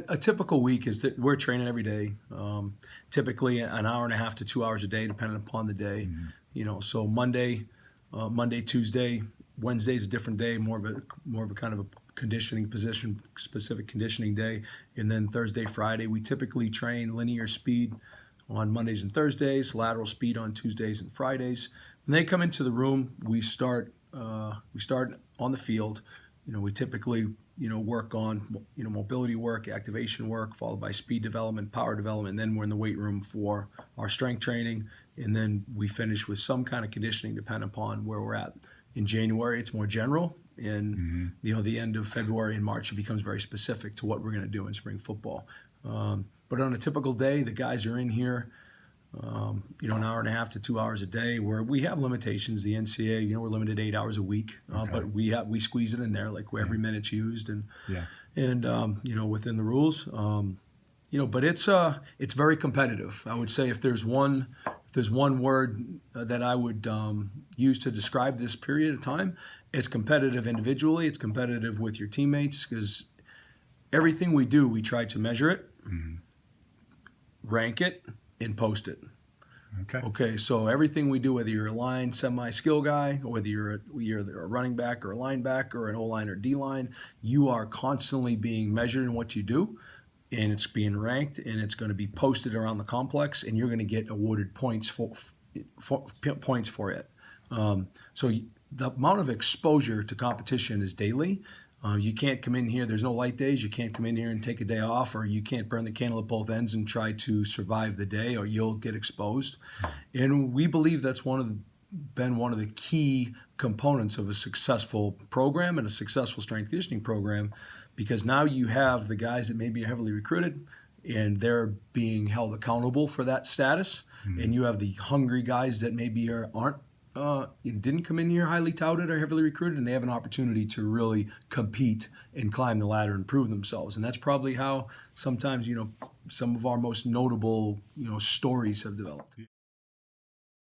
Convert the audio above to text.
a typical week is that we're training every day, typically an hour and a half to 2 hours a day, depending upon the day. So Monday, Tuesday, Wednesday's a different day, more of a kind of a conditioning position, specific conditioning day, and then Thursday, Friday, we typically train linear speed on Mondays and Thursdays, lateral speed on Tuesdays and Fridays. When they come into the room, we start on the field. We typically work on mobility work, activation work, followed by speed development, power development. And then we're in the weight room for our strength training, and then we finish with some kind of conditioning, depending upon where we're at. In January, it's more general. In the end of February and March, it becomes very specific to what we're going to do in spring football. But on a typical day, the guys are in here, an hour and a half to 2 hours a day, where we have limitations. The NCAA, we're limited 8 hours a week, but we squeeze it in there, like where every minute's used, and within the rules. But it's very competitive. I would say if there's one word that I would use to describe this period of time, it's competitive individually. It's competitive with your teammates, because everything we do, we try to measure it, rank it, and post it. Okay. So everything we do, whether you're a line semi-skill guy, or whether you're a running back or a linebacker or an O-line or D-line, you are constantly being measured in what you do, and it's being ranked, and it's going to be posted around the complex, and you're going to get awarded points for it. So the amount of exposure to competition is daily. You can't come in here, there's no light days, you can't come in here and take a day off, or you can't burn the candle at both ends and try to survive the day, or you'll get exposed. And we believe that's been one of the key components of a successful program and a successful strength conditioning program, because now you have the guys that maybe are heavily recruited, and they're being held accountable for that status, and you have the hungry guys that maybe didn't come in here highly touted or heavily recruited, and they have an opportunity to really compete and climb the ladder and prove themselves. And that's probably how sometimes some of our most notable stories have developed.